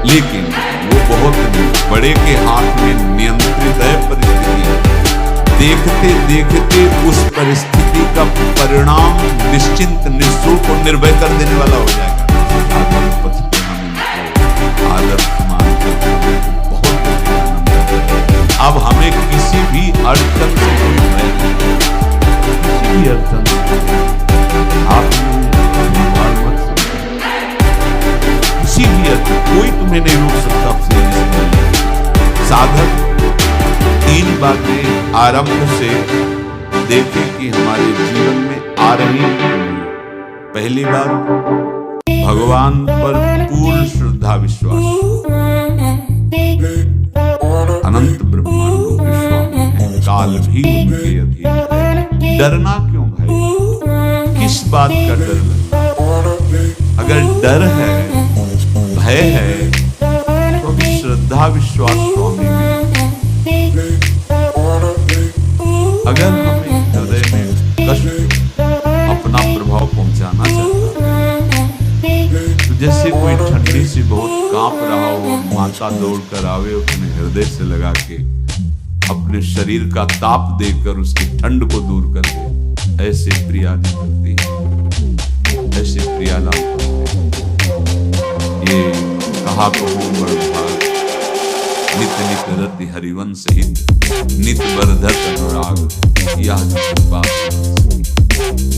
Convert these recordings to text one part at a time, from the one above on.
लेकिन वो बहुत बड़े के हाथ में नियंत्रित है परिस्थिति। देखते देखते उस परिस्थिति का परिणाम निश्चिंत, निःशुल्क और निर्भय कर देने वाला हो जाएगा। आदम पथ पे हम इनको आदर्श मानकर बहुत आनंद है। अब हमें किसी भी अड़चन से कोई भय नहीं, किसी भी अड़चन से आप किसी भी अड़चन, कोई तुम्हें नहीं रोक सकता आपसे। साधक तीन बातें आरंभ से देखें कि हमारे जीवन में आ रही हैं। पहली बात, भगवान पर पूर्ण श्रद्धा विश्वास, अनंत ब्रह्मांडों के स्वामी, काल भी उनके अधीन है। डरना क्यों भाई? किस बात का डर लगता? अगर डर है, भय है, तो अभी श्रद्धा विश्वास स्वामी में। अगर हमें हृदय में कष्ट, अपना प्रभाव पहुंचाना चाहता है, तो जैसे कोई ठंडी से बहुत कांप रहा हो, माता दौड़ कर आवे अपने हृदय से लगा के अपने शरीर का ताप देकर उसकी ठंड को दूर कर दे, ऐसे प्रिया निकलती है, ऐसे प्रिया लाभ करते। ये कहा कहो बड़ भाग, नित नित रति हरिवंश हित, नित बरधत अनुराग, यह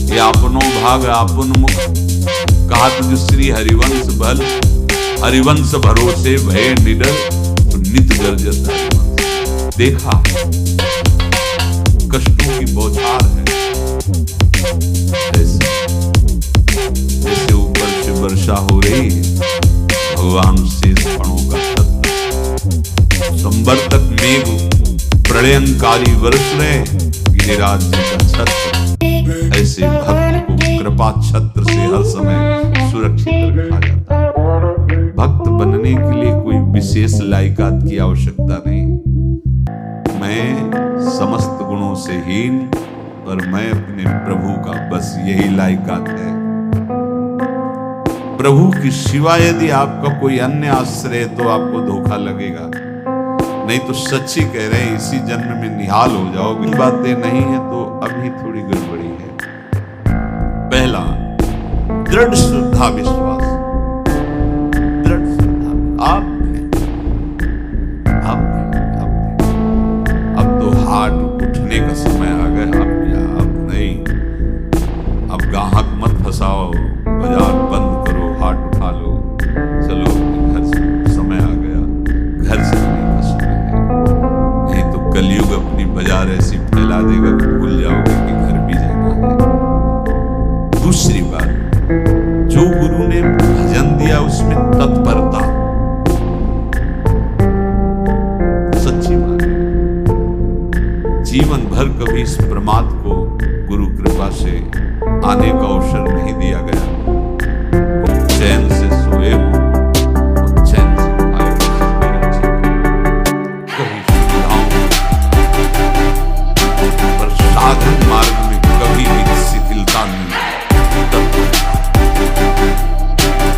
ये अपनो भाग आपन मुख, कहत जो श्री हरिवंश बल, हरिवंश भरोसे भय निडर, तो नित गर्जत हरिवंश। देखा कष्टों की बौछार है, जैसे ऊपर से वर्षा हो रही है, भगवान शेष फणों का संवर्तक मेघ प्रलयंकारी वर्ष रहे, गिरिराज जी का छत्र, ऐसे भक्त को कृपा छत्र से हर समय सुरक्षित रखा जाता है। भक्त बनने के लिए कोई विशेष लायकात की आवश्यकता नहीं। मैं समस्त गुणों से हीन, पर मैं अपने प्रभु का, बस यही लायकात है। प्रभु की सिवा यदि आपका कोई अन्य आश्रय, तो आपको धोखा लगेगा। नहीं तो सच्ची कह रहे हैं, इसी जन्म में निहाल हो जाओगे। बातें नहीं है तो अभी थोड़ी गड़बड़ी है। पहला, दृढ़ श्रद्धा विश्वास, दृढ़ श्रद्धा। आप अब तो हाथ उठने का समय आ गया। अब नहीं, अब गाहक मत फंसाओ, बाजार बंद करो, हाथ उठा लो, चलो घर से, समय आ गया, घर से कलयुग अपनी बाजार ऐसी फैला देगा कि भूल जाओगे कि घर भी जाना है। दूसरी बात, जो गुरु ने भजन दिया उसमें तत्परता, सच्ची बात। जीवन भर कभी इस प्रमाद को गुरु कृपा से आने का अवसर नहीं दिया गया। चैन से सोए हो, चैन से खाए, साधन मार्ग में कभी भी शिथिलता नहीं।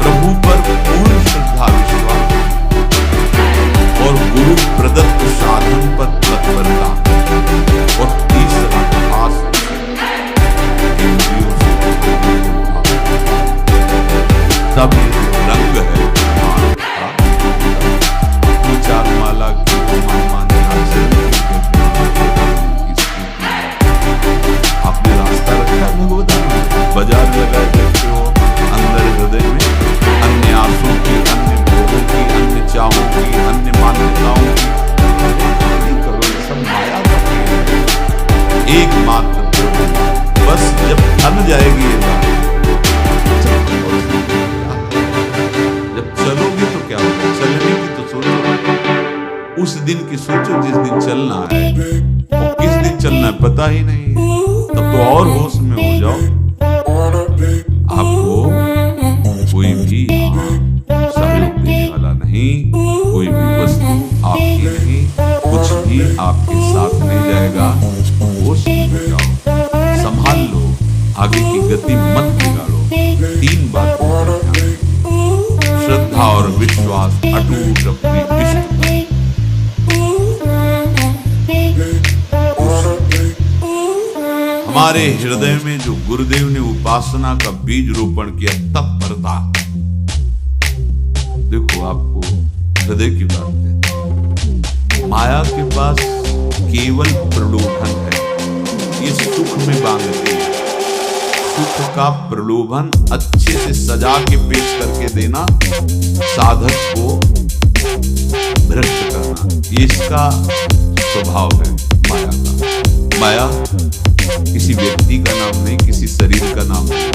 प्रभु पर पूर्ण श्रद्धा विश्वास और गुरु प्रदत्त साधन पर तत्परता। और तीसरा खास, इंद्रियों से तब रंग है चार माला की आपने रास्ता रखा है भगवत, बाजार लगाए बैठे हो अंदर हृदय में अन्य आंसुओं की, अन्य भोगों की, अन्य चाहों की, अन्य मान्यताओं की नहीं करो। ये सब माया का खेल है। एकमात्र प्रभु, बस जब थम जाएगी ये बात, जब चलोगे तो क्या होगा? चलने की तो सोचो, उस दिन की सोचो जिस दिन चलना है। और किस दिन चलना है पता ही नहीं है, तब तो और होश में हो जाओ। आपको कोई भी सहयोग देने वाला नहीं, कोई भी वस्तु आपकी नहीं, कुछ भी आपके साथ नहीं जाएगा। होश में हो जाओ, संभाल लो, आगे की गति मत बिगाड़ो। तीन बातों पर ध्यान, श्रद्धा श्रद्धा और विश्वास अटूट अपने इष्ट हमारे हृदय में जो गुरुदेव ने उपासना का बीज रोपण किया तत्परता। देखो आपको हृदय की बात है, माया के पास केवल प्रलोभन है, ये सुख में बांधती है। सुख का प्रलोभन अच्छे से सजा के पेश करके देना, साधक को भ्रष्ट करना, ये इसका स्वभाव है माया का। माया किसी व्यक्ति का नाम नहीं, किसी शरीर का नाम नहीं।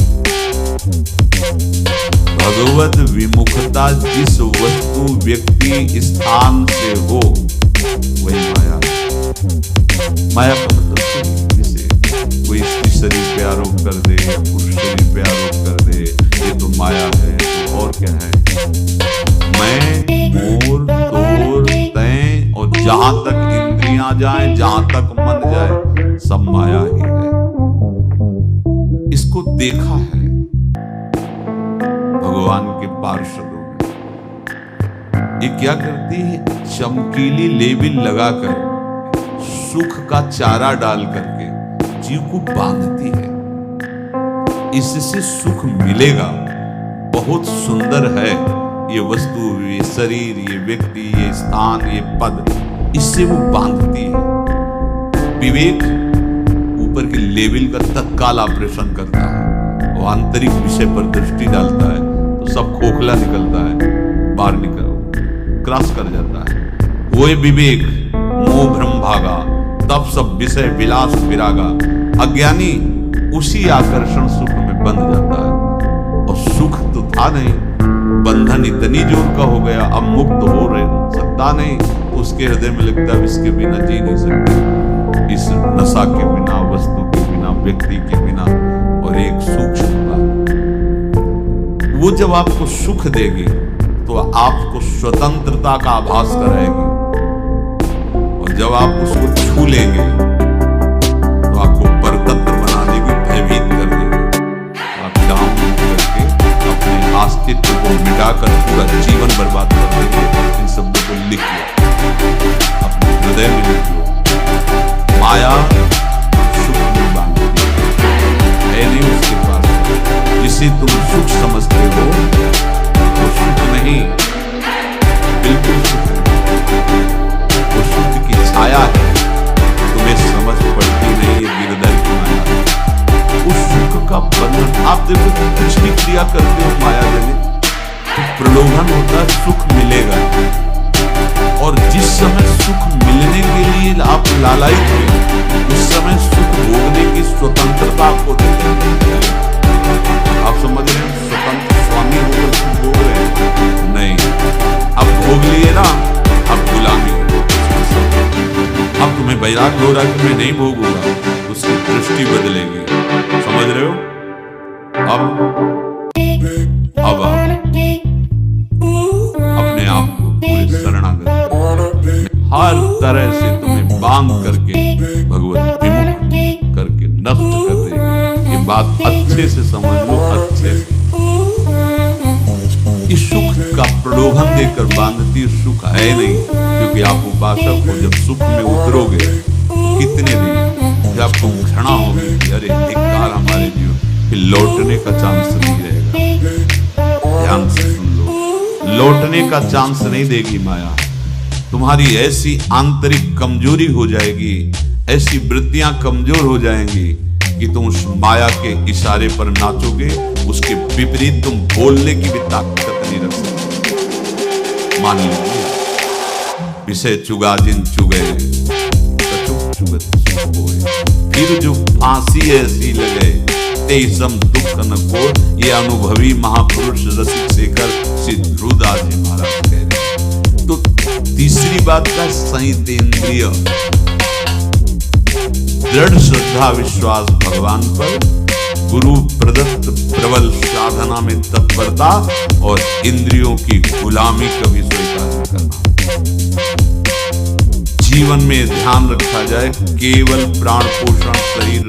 भगवत विमुखता जिस वस्तु व्यक्ति स्थान से हो वही माया। माया का मतलब जैसे कोई स्त्री शरीर पे आरोप कर दे या पुरुष शरीर पे आरोप कर दे, ये तो माया है, तो और क्या है? मैं, मोर, तोर, तय और जहां तक इंद्रियां जाए, जहां तक मन जाए, सब माया ही है। इसको देखा है भगवान के पार्षदों में। ये क्या करती है? चमकीली लेबिल लगाकर, सुख का चारा डाल करके जीव को बांधती है। इससे सुख मिलेगा, बहुत सुंदर है ये वस्तु, ये शरीर, ये व्यक्ति, ये स्थान, ये पद, इससे वो बांधती है। विवेक ऊपर के लेवल का तत्काल ऑपरेशन करता है, वो आंतरिक विषय पर दृष्टि डालता है तो सब खोखला निकलता है, बाहर निकल क्रॉस कर जाता है। वो विवेक मोह भ्रम भागा, तब सब विषय विलास विरागा। अज्ञानी उसी आकर्षण सुख में बंध जाता है, और सुख तो था नहीं, बंधन इतनी जोर का हो गया, अब मुक्त हो रहे सकता नहीं, उसके हृदय में लगता है इसके बिना जी नहीं सकते, इस नशा के बिना, वस्तु के बिना, व्यक्ति के बिना। और एक सूक्ष्म बात, वो जब आपको सुख देगी तो आपको स्वतंत्रता का आभास कराएगी, और जब आप उसको छू लेंगे तो आपको परतंत्र बना देगी, भयभीत कर देगी। आप डाउन करके अपने अस्तित्व को मिटाकर पूरा जीवन बर्बाद कर देंगे। इन शब्दों को लिख लो, अपने हृदय में लिख लो। माया सुख में बांधती है नहीं उसके पास। जिसे तुम सुख समझते हो वो सुख नहीं, बिल्कुल सुख नहीं, वो सुख की छाया है, तुम्हें समझ पड़ती नहीं, ये गिरधर की माया। उस सुख का बंधन, आप देखो कुछ भी क्रिया करते हो माया जनित, प्रलोभन होता है सुख मिलेगा, और जिस समय सुख मिलने के लिए आप लालायित हुए, उस समय सुख भोगने की स्वतंत्रता आपको देते हैं। आप समझ रहे हैं? स्वतंत्र स्वामी होकर सुख भोग रहे हैं? नहीं, अब भोग लिए ना, अब गुलामी हो। अब तुम्हें वैराग हो रहा है कि मैं नहीं भोगूंगा, उसकी दृष्टि बदलेगी। समझ रहे हो? अब आप अपने आप को पूरे शरणागत हर तरह से तुम्हें बांध करके भगवत विमुख करके नष्ट कर देगी। ये बात अच्छे से समझ लो, अच्छे से। इस सुख का प्रलोभन देकर बांधती सुख है नहीं, क्योंकि आप उपासक हो। जब सुख में उतरोगे कितने दिन, जब आपको घृणा होगी कि अरे धिक्कार हमारे जीवन, फिर लौटने का चांस नहीं रहेगा। ध्यान से सुन लो, लौटने का चांस नहीं देगी माया। तुम्हारी ऐसी आंतरिक कमजोरी हो जाएगी, ऐसी वृत्तियां कमजोर हो जाएंगी कि तुम उस माया के इशारे पर नाचोगे, उसके विपरीत तुम बोलने की भी ताकत नहीं रख सकते। मान लीजिए विषय चुगा जिन चुगे, फिर जो फांसी ऐसी लगे, तेसम दुख न को, ये अनुभवी महापुरुष रसिक शेखर श्री ध्रुवदास जी महाराज कह रहे। तो तीसरी बात का संयतेंद्रिय, दृढ़ श्रद्धा विश्वास भगवान पर, गुरु प्रदत्त प्रबल साधना में तत्परता, और इंद्रियों की गुलामी कभी स्वीकार न करना। जीवन में ध्यान रखा जाए, केवल प्राण पोषण शरीर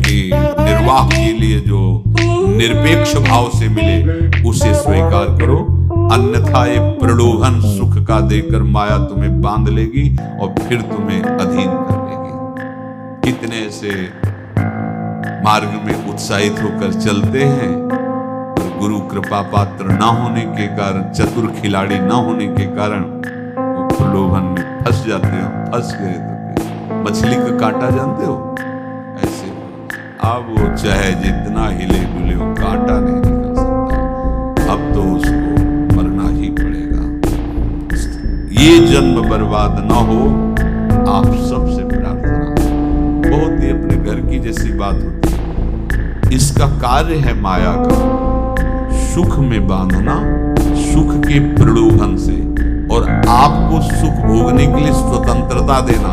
के निर्वाह के लिए जो निरपेक्ष भाव से मिले उसे स्वीकार करो, अन्यथा ये प्रलोभन सुख का देकर माया तुम्हें बांध लेगी और फिर तुम्हें अधीन कर लेगी। कितने ऐसे मार्ग में उत्साहित होकर चलते हैं, और गुरु कृपा पात्र ना होने के कारण, चतुर खिलाड़ी ना होने के कारण वो प्रलोभन में फंस जाते हो। फंस गए तो मछली का कांटा जानते हो, ऐसे अब वो चाहे जितना हिले डुले वो कांटा नहीं निकल सकता, अब तो उसको मरना ही पड़ेगा। ये जन्म बर्बाद ना हो, आप सबसे प्रार्थना। बहुत ही अपने घर की जैसी बात होती है, इसका कार्य है माया का सुख में बांधना, सुख के प्रलोभन से, और आपको सुख भोगने के लिए स्वतंत्रता देना।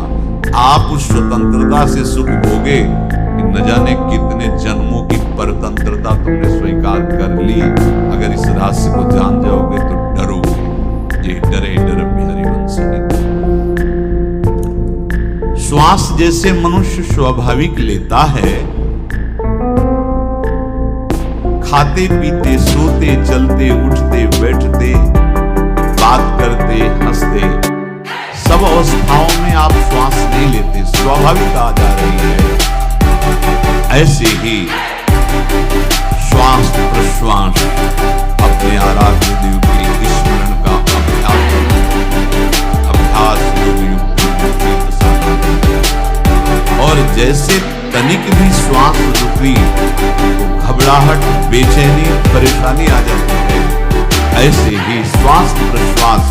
आप उस स्वतंत्रता से सुख भोगे, न जाने कितने जन्मों की परतंत्रता तुमने स्वीकार कर ली। अगर इस रहस्य को जान जाओगे तो डरोगे। ये डरे डर हरिवंश। श्वास जैसे मनुष्य स्वाभाविक लेता है, खाते पीते सोते चलते उठते बैठते बात करते हंसते, सब अवस्थाओं में आप श्वास नहीं लेते, स्वाभाविक आ जा रही है। ऐसे ही श्वास प्रश्वास अपने आराध्य देव के स्मरण का अभ्यास और जैसे तनिक भी श्वास रुकी तो घबराहट, बेचैनी, परेशानी आ जाती है। ऐसे ही श्वास प्रश्वास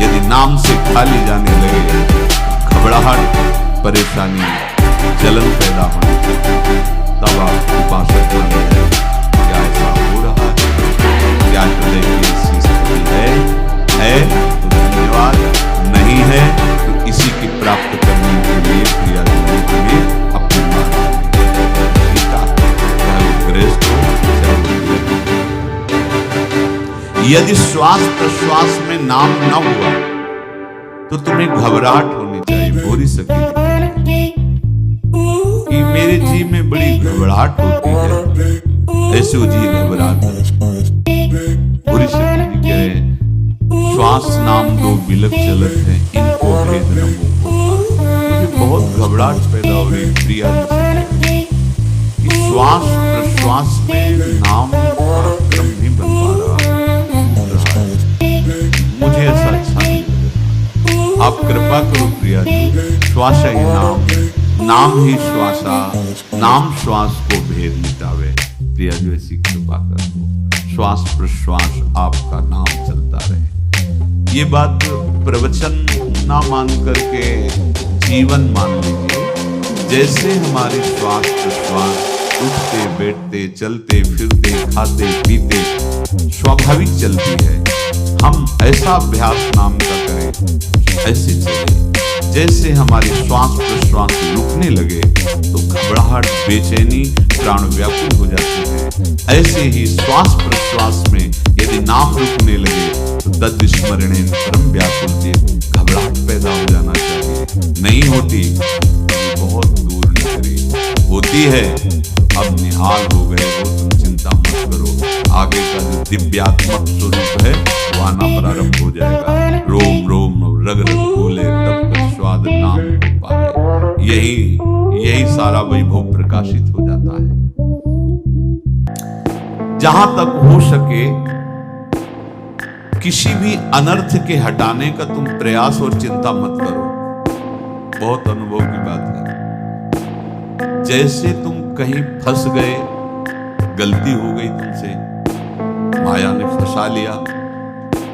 यदि नाम से खाली जाने लगे, घबराहट, परेशानी, जलन पैदा होने लगे, तब आप उपासक माने हैं। क्या ऐसा हो रहा है? क्या हृदय की ऐसी स्थिति है तो धन्यवाद, नहीं है तो इसी की प्राप्त करने के लिए क्रिया करने के लिए अपने यदि श्वास प्रश्वास में नाम न हुआ तो तुम्हें घबराहट होनी चाहिए। बोरी सकी कि मेरे जी में बड़ी घबराहट होती है, ऐसे जी घबराहट। बोरी सकी कह रहे श्वास नाम दो बिलक चलत है, इनको भेद न मुझे बहुत घबराहट पैदा हो रही प्रिया कि श्वास प्रश्वास में नाम क्रम नहीं बन पा रहा, मुझे ऐसा अच्छा नहीं लगा। आप कृपा करो प्रिया जी, श्वास ही नाम, नाम ही श्वासा, नाम श्वास को भेद मिटावे। प्रिया जी ऐसी कृपा कर दो, श्वास प्रश्वास आपका नाम चलता रहे। ये बात प्रवचन ना मान करके जीवन मान लीजिए। जैसे हमारी श्वास प्रश्वास उठते बैठते चलते फिरते खाते पीते स्वाभाविक चलती है, हम ऐसा अभ्यास नाम का करें, ऐसे चले। जैसे हमारी श्वास प्रश्वास रुकने लगे तो घबराहट, बेचैनी, प्राण व्याकुल हो जाते हैं। ऐसे ही श्वास प्रश्वास में यदि नाम रुकने लगे तो तद स्मरणेन परम व्याकुल देव, घबराहट पैदा हो जाना चाहिए। नहीं होती बहुत दूर निकली, होती है अब निहाल हो गए हो, तुम चिंता मत करो। आगे का जो दिव्यात्मक स्वरूप है वो आना प्रारंभ हो जाएगा। रोम रोम रग रग बोले तब तक स्वाद नाम को पाए। यही सारा वैभव प्रकाशित हो जाता है। जहां तक हो सके किसी भी अनर्थ के हटाने का तुम प्रयास और चिंता मत करो। बहुत अनुभव की बात है। जैसे तुम कहीं फंस गए, गलती हो गई तुमसे, माया ने फंसा लिया,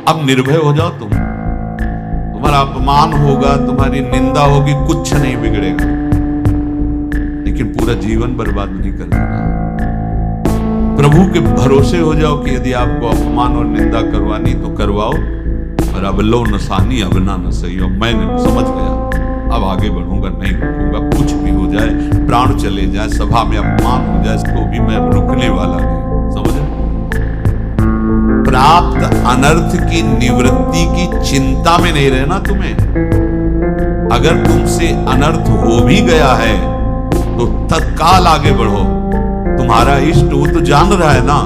अब निर्भय हो जाओ। तुम्हारा अपमान होगा, तुम्हारी निंदा होगी, कुछ नहीं बिगड़ेगा, लेकिन पूरा जीवन बर्बाद नहीं कर देना। प्रभु के भरोसे हो जाओ कि यदि आपको अपमान और निंदा करवानी तो करवाओ, और अब लो नसानी अब ना न सही हो। मैं समझ गया, अब आगे बढ़ूंगा, नहीं रुकूंगा, कुछ भी हो जाए, प्राण चले जाए, सभा में अपमान हो जाए, तो भी मैं रुकने वाला नहीं। समझ? प्राप्त अनर्थ की निवृत्ति की चिंता में नहीं रहना तुम्हें। अगर तुमसे अनर्थ हो भी गया है तो तत्काल आगे बढ़ो। तुम्हारा इष्ट वो तो जान रहा है ना,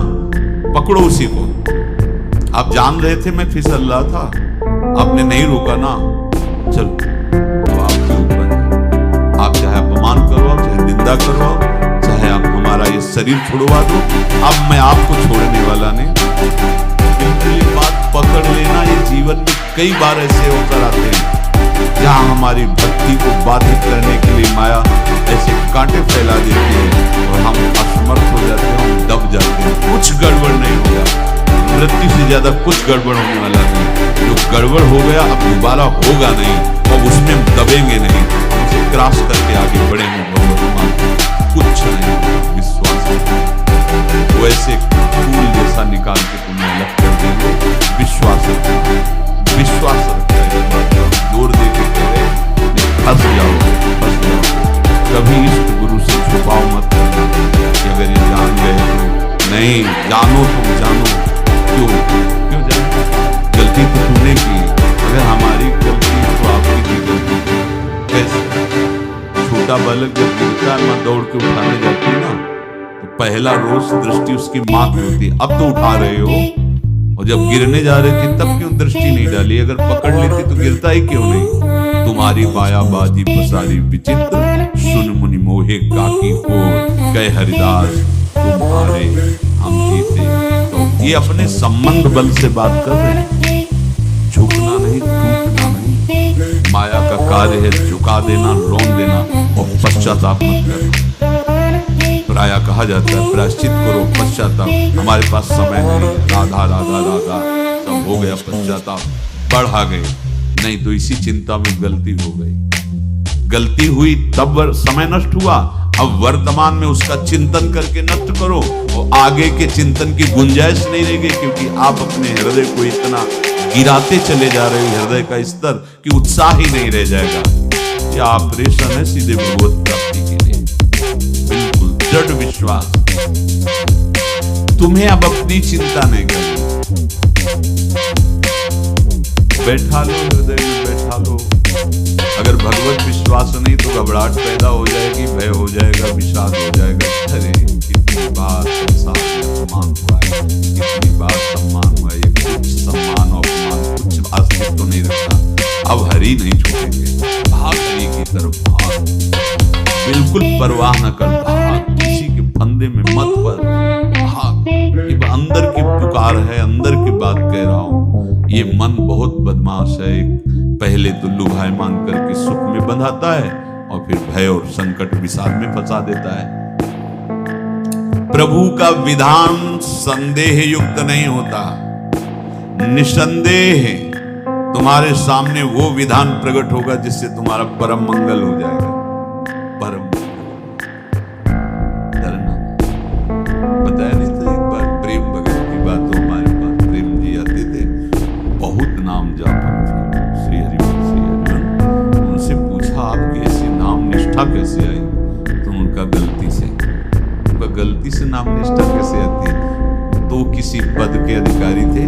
पकड़ो उसी को। आप जान रहे थे मैं फिसल रहा था, आपने नहीं रोका ना, चलो तो आपके ऊपर है। आप चाहे अपमान करो, चाहे निंदा करो, चाहे आप हमारा ये शरीर छुड़वा दो, अब मैं आपको छोड़ने वाला नहीं। बिल्कुल ये बात पकड़ लेना, ये जीवन में कई बार ऐसे होकर आते हैं जहां हमारी भक्ति को बाधित करने के लिए माया ऐसे कांटे फैला देती है और हम असमर्थ हो जाते हैं, हम दब जाते हैं। कुछ गड़बड़ नहीं होगा, मृत्यु से ज्यादा कुछ गड़बड़ होने वाला नहीं। जो गड़बड़ हो गया अब दोबारा होगा नहीं, और उसमें हम दबेंगे नहीं, हम उसे क्रॉस करके आगे बढ़ेंगे। कुछ नहीं होगा, विश्वास है। वैसे फूल जैसा निकाल के तुम्हें अलग कर देंगे, विश्वास रखना, विश्वास रखना है। जोर दे के कह रहे फंस जाओगे, फंस जाओगे। कभी इष्ट गुरु से छुपाओ मत करना कि अगर ये जान गए तो नहीं, जानो तुम जानो। क्यों जानो? गलती तो तुमने की, अगर हमारी गलती तो आपकी भी गलती। कैसे? छोटा बालक जब गिरता है, माँ दौड़ के उठाने जाती है ना, तो पहला रोज दृष्टि उसकी माँ की होती है। अब तो उठा रहे हो, और जब गिरने जा रहे थे तब क्यों दृष्टि नहीं डाली? अगर पकड़ लेती तो गिरता ही क्यों नहीं? तुम्हारी बायाबाजी पसारी विचित्र, सुन मुनि मोहे काकी हो, कह हरिदास तुम्हारे हम जीते। तो ये अपने संबंध बल से बात कर रहे हैं, झुकना नहीं, टूटना नहीं। माया का कार्य है झुका देना, रोन देना और पश्चाताप मत करना। प्राय कहा जाता है प्रायश्चित करो, पश्चाताप। हमारे पास समय नहीं, राधा राधा राधा सब हो गया, पश्चाताप बढ़ा गए नहीं तो इसी चिंता में गलती हो गई। गलती हुई तब समय नष्ट हुआ, अब वर्तमान में उसका चिंतन करके नष्ट करो, और आगे के चिंतन की गुंजाइश नहीं रहेगी, क्योंकि आप अपने हृदय को इतना गिराते चले जा रहे हो, हृदय का स्तर, कि उत्साह ही नहीं रह जाएगा। यह ऑपरेशन है सीधे भगवत प्राप्ति के लिए। बिल्कुल दृढ़ विश्वास, तुम्हें अब अपनी चिंता नहीं करनी। बैठा लो, हृदय में बैठा लो। अगर भगवत विश्वास नहीं तो घबराहट पैदा हो जाएगी, भय हो जाएगा, विषाद हो जाएगा। अरे कितनी बार संसार में अपमान हुआ है, कितनी बार सम्मान हुआ है, ये कुछ सम्मान और अपमान कुछ अस्तित्व तो नहीं रखता। अब हरि नहीं छूटेंगे, भाग हरि की तरफ भाग, बिल्कुल परवाह न कर, भाग, किसी के फंदे में मत पड़, भाग। ये अंदर की पुकार है, अंदर की बात कह रहा हूं। ये मन बहुत बदमाश है, पहले तो लुभायमान करके सुख में बंधाता है और फिर भय और संकट विषाद में फंसा देता है। प्रभु का विधान संदेह युक्त नहीं होता, निसंदेह तुम्हारे सामने वो विधान प्रकट होगा जिससे तुम्हारा परम मंगल हो जाएगा। परम डरना बताया नहीं था एक बार, प्रेम भगत की बात हो, हमारे पास प्रेम जी आते थे, बहुत नाम जापक थे, श्री हरि। उनसे पूछा आपकी ऐसी नाम निष्ठा कैसे आई? तो उनका गलती से नाम निष्ठा कैसे आती है? तो किसी पद के अधिकारी थे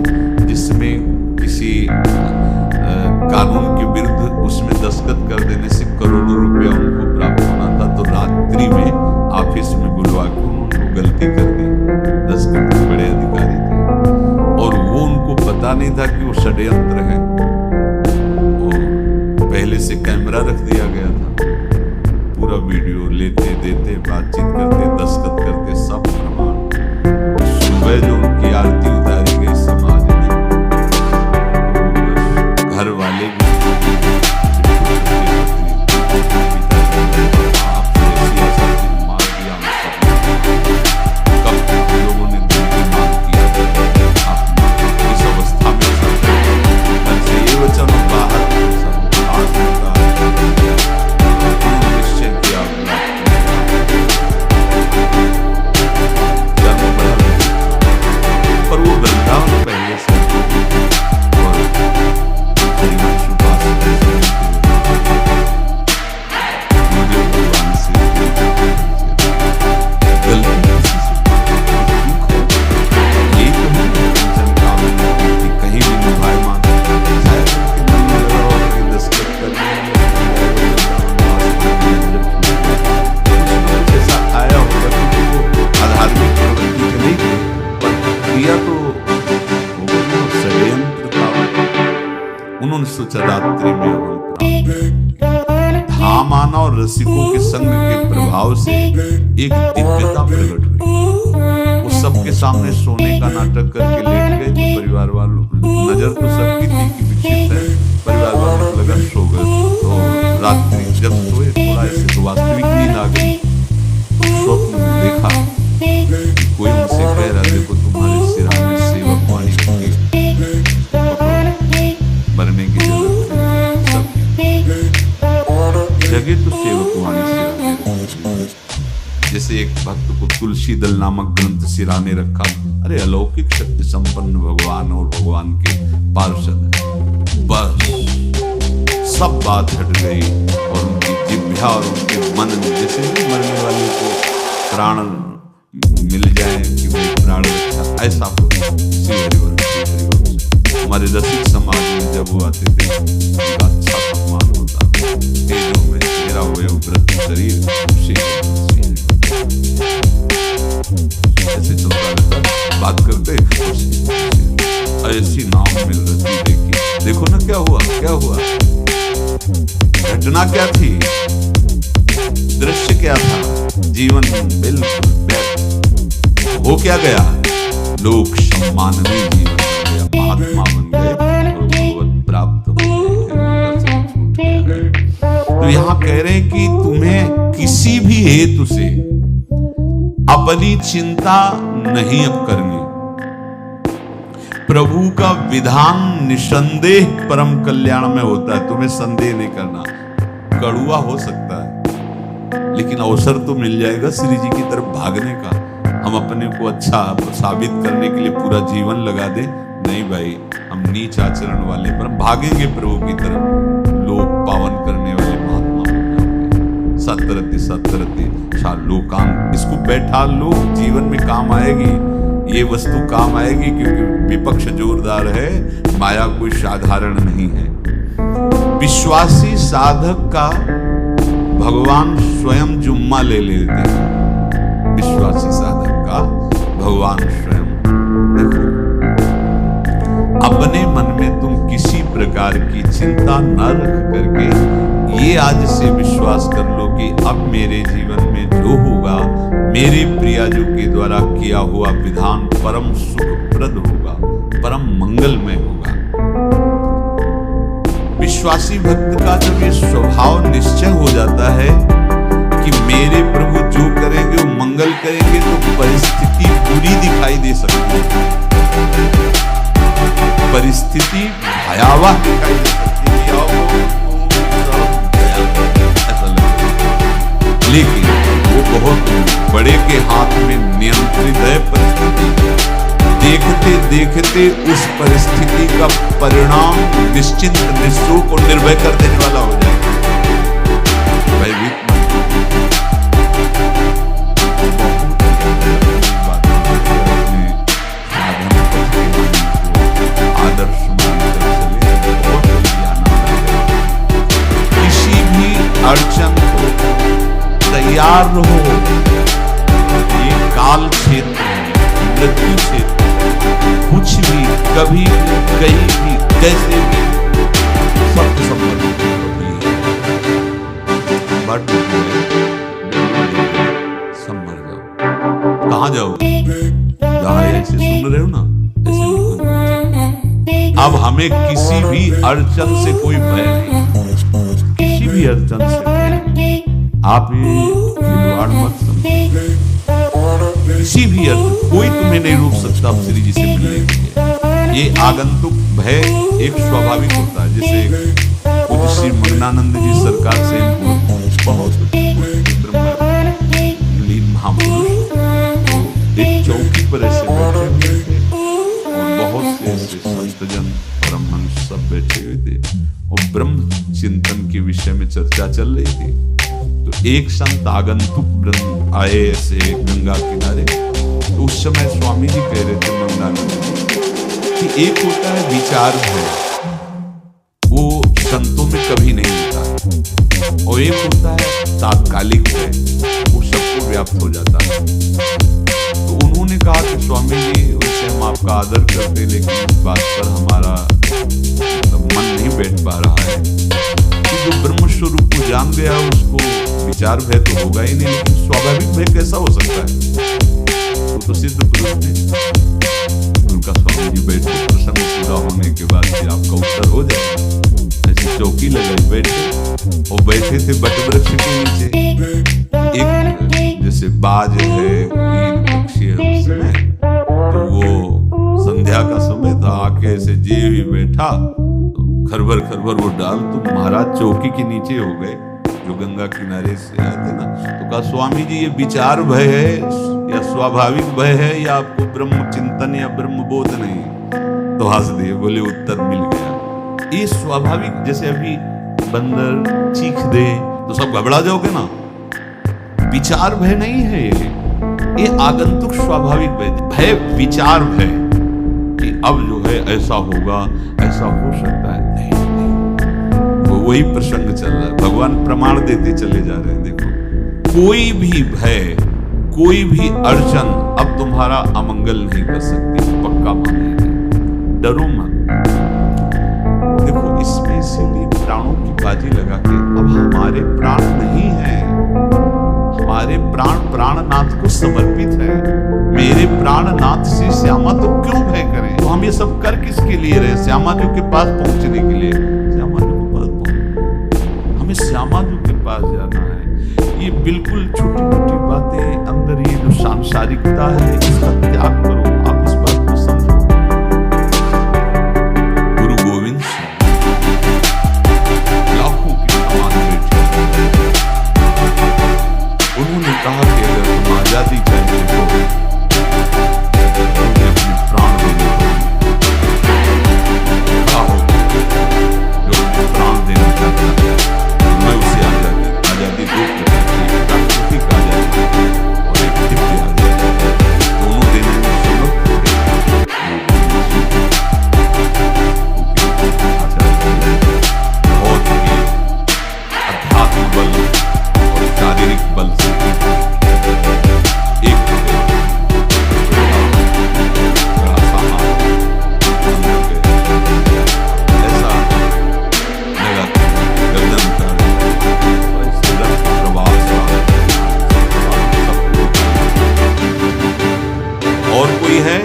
जिसमें किसी कानून के विरुद्ध उसमें दस्तखत कर देने से करोड़ों रुपया उनको प्राप्त होना था। तो रात्रि में ऑफिस में बुलवा के उन्होंने गलती कर दी। दस्तखत के बड़े अधिकारी थे और वो उनको पता नहीं था कि वो षड्यंत्र है, और पहले से कैमरा रख दिया गया था। पूरा वीडियो लेते देते, बातचीत करते, दस्तखत करते, सब प्रमाण। सुबह जो उनकी आरती उतारी गई समाज में, घर वाले भी मार दिया, कब लोगों ने मांग किया, इस अवस्था में ये वचन बाहर निश्चय किया पर वो वृंदावन पहले से और उन्होंने सोचा रात्रि में अब हम प्राप्त। धाम आना और रसिकों के संग के प्रभाव से एक दिव्यता प्रकट हुई। वो सबके सामने सोने का नाटक करके लेट गए। तो परिवार वालों, नजर तो सबकी थी कि विक्षिप्त है, परिवार वालों को लगा सो गए। तो रात्रि जब सोए थोड़ा ऐसे तो वास्तविक नींद आ गई। स्वप्न में देखा कोई उनसे कह रहा, देखो तुम्हारे सिराने सेवक वाणी मरने की जरूरत है, जगह तो सेवक वाणी सिराने। जैसे एक भक्त को तुलसी दल नामक ग्रंथ सिराने रखा। अरे अलौकिक शक्ति संपन्न भगवान और भगवान के पार्षद है। बस सब बात हट गई और उनकी जिह्वा और उनके मन, जैसे मरने वाले को प्राण मिल जाए कि वो प्राण रक्षा, ऐसा हो। श्री हरिवंश हमारे रसिक समाज में जब वो आते थे उनका अच्छा सम्मान होता। तेजों में मेरा वयोवृद्ध शरीर ऐसे चलता रहता, बात करते ऐसी नाम मिल रही। देखी देखो ना क्या हुआ, क्या हुआ, घटना क्या थी, दृश्य क्या था, जीवन बिल्कुल व्यर्थ हो क्या गया। लोक सम्मान में जीवन बन गया, महात्मा बन गए और भगवत प्राप्त हो गए। तो यहाँ कह रहे हैं कि तुम्हें किसी भी हेतु से अपनी चिंता नहीं अब करनी। प्रभु का विधान निसंदेह परम कल्याण में होता है, तुम्हें संदेह नहीं करना। कड़ुआ हो सकता है लेकिन अवसर तो मिल जाएगा श्री जी की तरफ भागने का। हम अपने को अच्छा साबित करने के लिए पूरा जीवन लगा दें, नहीं भाई, हम नीच आचरण वाले पर हम भागेंगे प्रभु की तरफ। लोक पावन करने वाले महात्मा होंगे। सतरति सतरति सा लोकांग, इसको बैठा लो, जीवन में काम आएगी। ये वस्तु काम आएगी क्योंकि विपक्ष जोरदार है, माया कोई साधारण नहीं है। विश्वासी साधक का भगवान स्वयं जुम्मा ले लेते हैं। विश्वासी साधक का भगवान स्वयं। देखो, अपने मन में तुम किसी प्रकार की चिंता न रख करके ये आज से विश्वास कर लो कि अब मेरे जीवन में जो होगा, मेरे प्रियाजू के द्वारा किया हुआ विधान परम सुखप्रद होगा, परम मंगलमय होगा। विश्वासी भक्त का जब ये स्वभाव निश्चय हो जाता है कि मेरे प्रभु जो करेंगे वो मंगल करेंगे, तो परिस्थिति बुरी दिखाई दे सकती है, परिस्थिति भयावह दिखाई दे सकती है, लेकिन वो बहुत बड़े के हाथ में नियंत्रित है परिस्थिति। देखते देखते उस परिस्थिति का परिणाम निश्चिंत निःशोक और निर्भय कर देने वाला हो जाएगा। भयभीत आदर्श मानकर चले, बहुत जल्दी आनंद आएगा। किसी भी अड़चन को तैयार रहो। ये काल क्षेत्र, मृत्यु क्षेत्र, कुछ भी, कभी भी, कहीं भी, कैसे भी, सबके संबंध बट संभल जाओ। कहाँ जाओ? जहाँ ऐसे सुन रहे हो ना, ऐसे अब हमें किसी भी अड़चन से कोई भय नहीं, किसी भी अड़चन से भय नहीं। आप ये खिलवाड़ मत समझो। किसी भी अर्थ कोई तुम्हें नहीं रोक सकता श्री जी से मिलने के लिए। ये आगंतुक भय एक स्वाभाविक होता है। जैसे पूज्य श्री मग्नानंद जी सरकार से बहुत लीन महापुरुष एक चौकी पर ऐसे बैठे हुए थे और बहुत से ऐसे संतजन परमहंस सब बैठे हुए थे और ब्रह्म चिंतन के विषय में चर्चा चल रही थी। तो एक संत आगंतुक ब्रह्म आए ऐसे गंगा किनारे। तो उस समय स्वामी जी कह रहे थे मग्नानंद कि एक होता है विचार भय, वो संतों में कभी नहीं होता, और एक होता है तात्कालिक भय, वो सबको व्याप्त हो जाता है। तो उन्होंने कहा कि स्वामी जी, उससे हम आपका आदर करते, लेकिन इस बात पर हमारा मन नहीं पा रहा है कि जो ब्रह्म स्वरूप को जान गया उसको विचार भय तो होगा ही नहीं, लेकिन स्वाभाविक भय कैसा हो सकता है? तो सिद्ध पुरुष थे, उनका स्वामी जी बैठे, प्रसंग पूरा होने के बाद फिर आपका उत्तर हो जाएगा। ऐसी चौकी लगाई बैठे, और बैठे थे बटवृक्ष के नीचे। एक जैसे बाज है, पक्षी है, उस समय तो वो संध्या का समय था, आके ऐसे जे भी बैठा तो खरबर खरबर वो डाल, तो महाराज चौकी के नीचे हो गए, जो गंगा किनारे से आए थे ना। तो कहा स्वामी जी ये विचार भय है या स्वाभाविक भय है, या आपको ब्रह्म चिंतन या ब्रह्म बोध नहीं? तो हंस दिए, बोले उत्तर मिल गया। ये स्वाभाविक, जैसे अभी बंदर चीख दे तो सब घबरा जाओगे ना, विचार भय नहीं है ये आगंतुक स्वाभाविक भय। भय विचार भय कि अब जो है ऐसा होगा, ऐसा हो सकता है, नहीं। वही प्रसंग चल रहा है, भगवान प्रमाण देते चले जा रहे हैं। देखो, कोई भी भय, कोई भी अड़चन अब तुम्हारा अमंगल नहीं कर सकती, पक्का मानेंगे, डरो मत। देखो, इसमें इसीलिए प्राणों की बाजी लगा के, अब हमारे प्राण नहीं है, हमारे प्राण प्राणनाथ को समर्पित है। मेरे प्राणनाथ से श्यामा तो क्यों भय करें? तो हम ये सब कर किसके लिए रहे? श्यामा जी के पास पहुंचने के लिए। श्यामा जी के पास पहुंचना, हमें श्यामा जी के पास जाना है। ये बिल्कुल छोटी छोटी बातें, अंदर ये जो सांसारिकता है, इसका त्याग करो। आप इस बात को समझो। गुरु गोविंद लाखों की समान बैठे, उन्होंने कहा कि अगर तुम आजादी चाहिए तो तुम्हें अपने प्राण देने जो अपने प्राण देना चाहता है, मैं उसे आजादी दो प्रकार की, प्राकृतिक आजादी और एक दिव्य आजादी, दोनों देने में समर्थ बहुत ही अध्यात्म बल और शारीरिक बल से एक बड़ा सामान ऐसा लगा गर्दन उतारे और इस रक्त प्रवास और कोई है,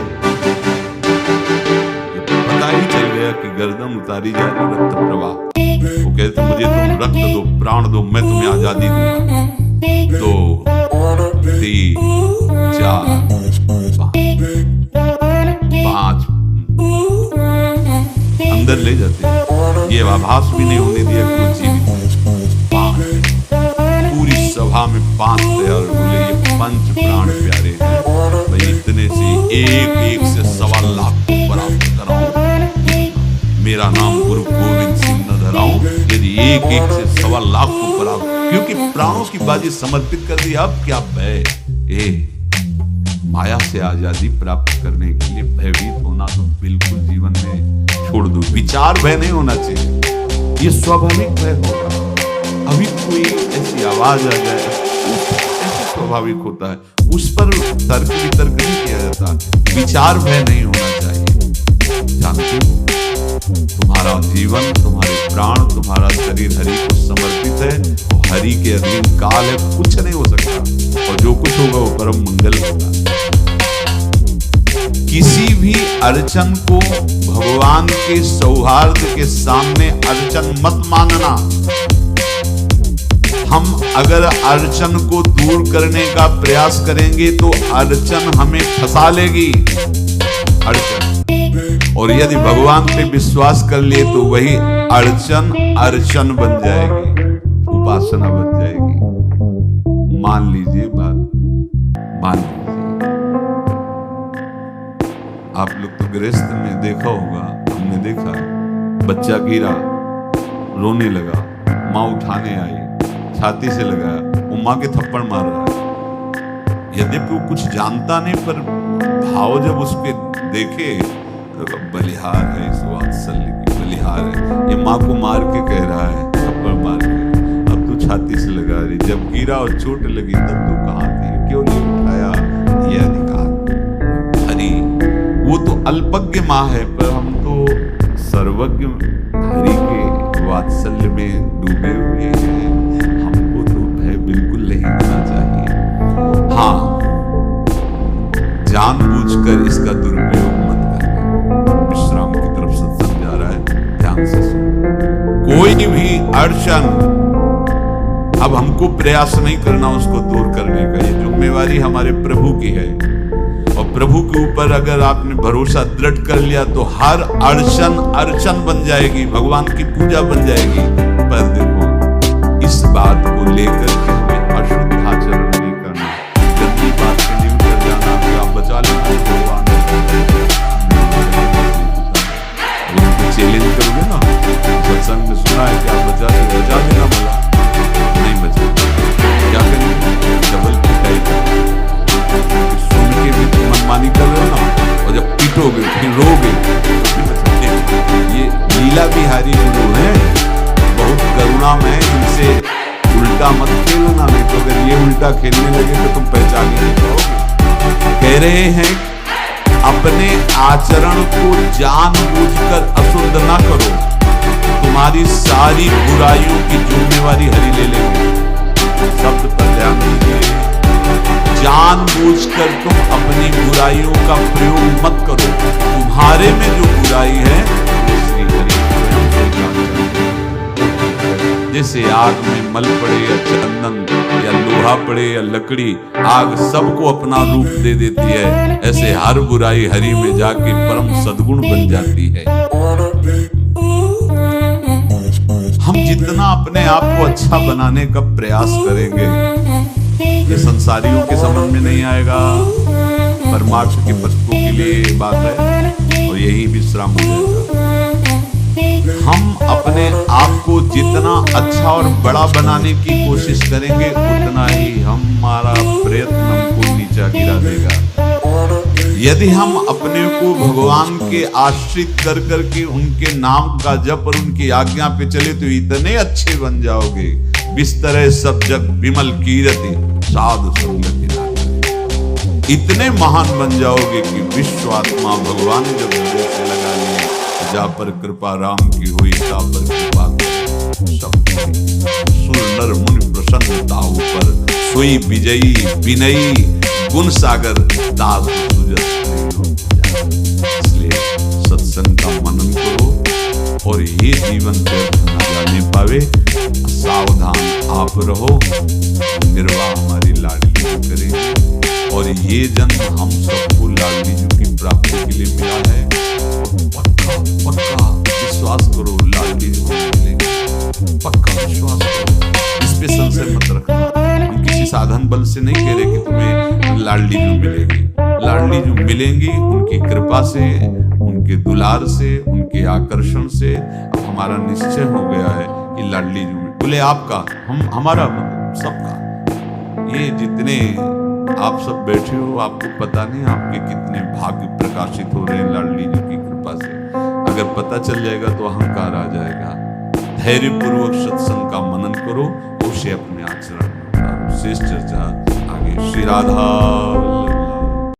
पता ही चल गया कि गर्दन उतारी जा रही, रक्त प्रवाह। वो कहते मुझे तुम रक्त दो, प्राण दो, मैं तुम्हें आजादी दूंगा। 2 3 4 5 अंदर ले जाते, ये आभास भी नहीं होने दिया कि वो जीवित। 5 पूरी सभा में 5 तैयार बोले, ये पंच प्राण प्यारे हैं भाई, इतने से एक एक से 1.25 लाख प्राप्त कराऊं, मेरा नाम गुरु गोविंद सिंह न धराऊं, यदि एक एक से 1.25 लाख को प्राप्त, क्योंकि प्राणों की बाजी समर्पित कर दी। अब क्या भय? माया से आजादी प्राप्त करने के लिए भयभीत होना तो बिल्कुल जीवन में छोड़ दो। विचार भय नहीं होना चाहिए, ये स्वाभाविक भय होगा। अभी कोई ऐसी आवाज आ जाए, ऐसे स्वाभाविक होता है, उस पर तर्क वितर्क नहीं किया जाता। विचार भय नहीं होना चाहिए। जानते हो, तुम्हारा जीवन, तुम्हारे प्राण, तुम्हारा शरीर हरि को समर्पित है, और हरि के अधीन काल है, कुछ नहीं हो सकता, और जो कुछ होगा वो परम मंगल होगा। किसी भी अड़चन को भगवान के सौहार्द के सामने अड़चन मत मानना। हम अगर अड़चन को दूर करने का प्रयास करेंगे तो अड़चन हमें फंसा लेगी। अड़चन, और यदि भगवान पे विश्वास कर लिए तो वही अड़चन अर्चन बन जाएगी, उपासना बन जाएगी। मान लीजिए बात, मान लीजिए आप लोग तो गृहस्थ में देखा होगा, हमने देखा, बच्चा गिरा, रोने लगा, माँ उठाने आई, छाती से लगाया, वो माँ के थप्पड़ मार रहा है। यद्यपि वो कुछ जानता नहीं, पर भाव जब उसके देखे, बलिहार है, इस वात्सल्य की बलिहार है, ये माँ को मार के कह रहा है, थप्पड़ मार के, अब तू छाती से लगा रही। जब गिरा और चोट लगी तब तू कहाँ थी, क्यों नहीं उठाया? ये अधिकार हरि, वो तो अल्पज्ञ माँ है, पर हम तो सर्वज्ञ हरि के वात्सल्य में डूबे हुए हैं। हमको तो भय बिल्कुल नहीं होना चाहिए। हाँ, जानबूझकर इसका दुरुपयोग मत करना। विश्राम की तरफ सत्संग जा रहा है, ध्यान से सुनो। कोई भी अड़चन, अब हमको प्रयास नहीं करना उसको दूर करने का, ये जिम्मेवारी हमारे प्रभु की है। और प्रभु के ऊपर अगर आपने भरोसा दृढ़ कर लिया तो हर अड़चन बन जाएगी, भगवान की पूजा बन जाएगी। पर देखो, इस बात को लेकर के हमें अशुद्ध आचरण नहीं करना, गंदी बात के लिए उतर जाना कि आप बचा लेना भगवान। उनको चैलेंज करोगे ना, सत्संग में सुना है कि आप बचा देना, बोला नहीं बचा, क्या करेंगे? डबल पिटाई। सुन के भी तुम मनमानी कर रहे हो ना, और जब पीटोगे फिर रोगे ये लीला बिहारी गुरु है, बहुत करुणा में, इनसे उल्टा मत खेलना, नहीं तो अगर ये उल्टा खेलने लगे तो तुम पहचान ही नहीं पाओगे। कह रहे हैं अपने आचरण को जानबूझकर अशुद्ध ना करो, तुम्हारी सारी बुराइयों की जिम्मेवारी हरि ले लेंगे। शब्द पर ध्यान दीजिए, जानबूझकर तुम अपनी बुराइयों का प्रयोग मत करो। तुम्हारे में जो बुराई है श्री हरि स्वयं स्वीकार करेंगे। जैसे आग में मल पड़े या चंदन या लोहा पड़े या लकड़ी, आग सबको अपना रूप दे देती है, ऐसे हर बुराई हरि में जाके परम सद्गुण बन जाती है। हम जितना अपने आप को अच्छा बनाने का प्रयास करेंगे, ये संसारियों के समझ में नहीं आएगा, परमार्थ के भक्तों के लिए बात है, और यही विश्राम हो जाएगा। हम अपने आप को जितना अच्छा और बड़ा बनाने की कोशिश करेंगे, उतना ही हमारा प्रयत्न हमको नीचा गिरा देगा। यदि हम अपने को भगवान के आश्रित कर करके उनके नाम का जप और उनकी आज्ञा पे चले तो इतने अच्छे बन जाओगे, बिस्तरे सब जग विमल कीरति साधु संगति ना करे। इतने महान बन जाओगे कि विश्वात्मा भगवान जब हृदय से लगा लिए, जा पर कृपा राम की हुई, ता पर कृपा सुर नर मुनि प्रसन्न ताहु पर, सोई विजयी विनयी गुण सागर दास सुजस। इसलिए सत्संग का मनन करो, और ये जीवन व्यर्थ न जाने पावे। सावधान आप रहो, निर्वाह हमारी लाडली जी करेंगे, और ये जन्म हम सबको लाडली जी की प्राप्ति के लिए मिला है। पक्का विश्वास करो, लाडली जी को मिलेंगे, पक्का विश्वास करो, इस पे संशय मत रखना। हम किसी साधन बल से नहीं कह रहे कि तुम्हें लाडली जी मिलेगी। लाडली जी मिलेंगी उनकी कृपा से, उनके दुलार से, उनके आकर्षण से। अब हमारा निश्चय हो गया है कि लाडली जी बोले आपका, हम हमारा, सबका। ये जितने आप सब बैठे हो, आपको पता नहीं आपके कितने भाग्य प्रकाशित हो रहे हैं लाडली जी की कृपा से। अगर पता चल जाएगा तो अहंकार आ जाएगा। धैर्य पूर्वक सत्संग का मनन करो, उसे अपने आचरण में उतारो। शेष चर्चा आगे। श्री राधा।